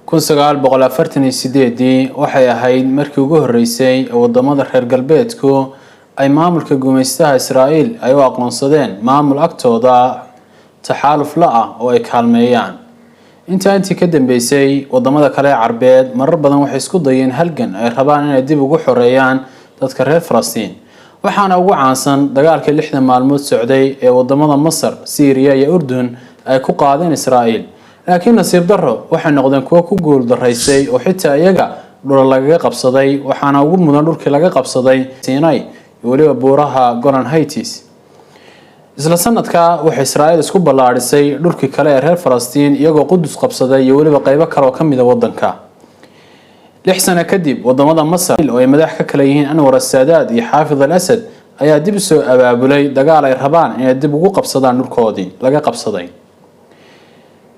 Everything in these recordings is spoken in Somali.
1948 waxay ahayd markii ugu horeysay wadamada reer galbeedku ay maamulka gumaystaha Israa'iil ay u aqoonsadeen maamul agtooda taxaaluf la ah oo ay kaalmeeyaan. intii ka dambeysay wadamada kale Carbeed marar badan waxay isku dayeen halgan ay rabaan inay dib ugu xoreeyaan dadka reer Falastiin, waxaana ugu caansan dagaalkii 6 maalmood socday ee wadamada Masar, Syria iyo Urdun ay ku qaadeen Israa'iil. laakiin nasiib darro waxay noqdeen kuwa ku guul daraysay oo xitaa iyaga dhul laga qabsaday, waxaana ugu mudan dhulkii laga qabsaday Sinai iyo waliba buuraha Golan Heights. isla sanadka waxay Israa'iil isku ballaarisay dhulkii kale ee reer Falastiin iyagoo Qudus qabsaday iyo waliba qaybo kale oo kamid ah wadanka. 6 sano kadib wadamada Masar oo ay madax ka kala yihiin Anwar al-Saadaat iyo Xaafid al-Asad ayaa dib soo abaabulay dagaal ay rabaan inay dib ugu qabsadaan dhulkoodii laga qabsaday.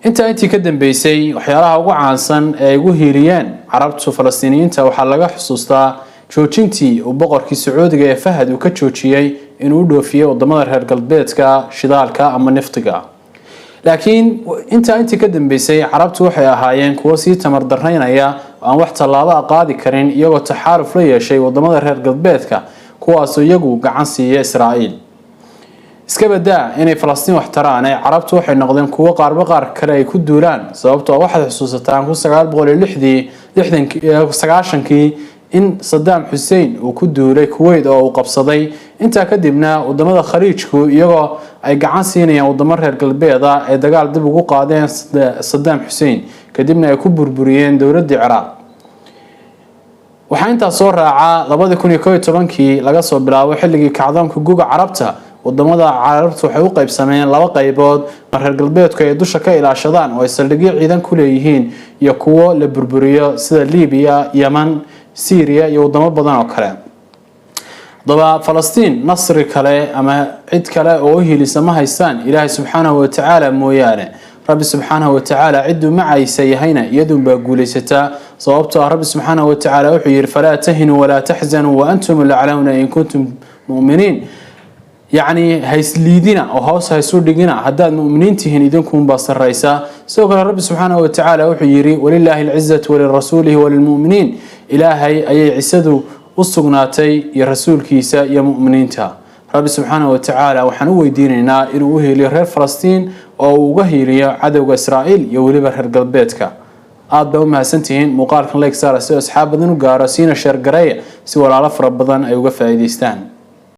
intii ka dambeysay waxyaalaha ugu caansan ee ugu hiiliyeen Carabtu Falastiiniyiinta waxaa laga xusuustaa joojintii uu boqorkii Sacuudiga ee Fahad uu ka joojiyay inuu dhoofiyo wadamada reer galbeedka shidaalka ama naftiga. laakiin intii ka dambeysay Carabtu waxay ahaayeen kuwa si tamar darreynaya oo aan wax tallaabo qaadi karin iyagoo taxaaluf la yeeshay wadamada reer galbeedka kuwaas oo iyagu gacan siiyay Israa'iil. iska badaa inay Falastiin wax taraan ay Carabtu waxay noqdeen kuwa qaar kale ay ku duulaan, sababtoo waxaad xusuusataan 1990kii in Saddam Hussein uu ku duulay Kuwait oo uu qabsaday. intaa kadibna wadamada khaliijku iyagoo ay gacan siinayaan wadamo reer galbeeda ay dagaal dib ugu qaadeen Saddam Hussein, kadibna ay ku burburiyeen dowladda Ciraaq. waxaa intaa soo raaca 2011kii laga soo bilaabo xilligii kacdoonka guga Carabta wadamada Carabtu waxay u qaybsameen laba qaybood, reer galbeedku ay dusha ka ilaashadaan oo ay saldhigyo ciidan ku leeyihiin iyo kuwo la burburiyo sida Liibiya, Yemen, Syria iyo wadamo badan oo kale. daba Falastiin nasri kale ama cid kale oo hiilisa ma haystaan Ilaahay subxaanahu wa ta'ala mooyaane. Rabbi subxaanahu wa ta'ala cidu macaysa yahayna iyadun baa guuleysata, sababtoo Rabbi subxaanahu wa ta'ala wuxuu yiri falaa tahinu walaa tahzanu wa antum la'alawna in kuntum mu'miniin. يعني هيسليدنا أو هوس هيسود دينا هداد مؤمنين تهين إذنكم بصريسا سوق رب سبحانه وتعالى وحيري ولله العزة وللرسوله وللمؤمنين إلهي أي عسدو الصغناتي يا رسول كيسا يا مؤمنين تا رب سبحانه وتعالى وحنوي ديننا إنه لغير فلسطين أو وهيري عدو إسرائيل يولي برهر قلبيتك aad baa u mahadsantihiin muuqaalkan like saara si asxaab badan u gaaro siina share gareeya si walaalo fara badan ay uga faa'iideystaan.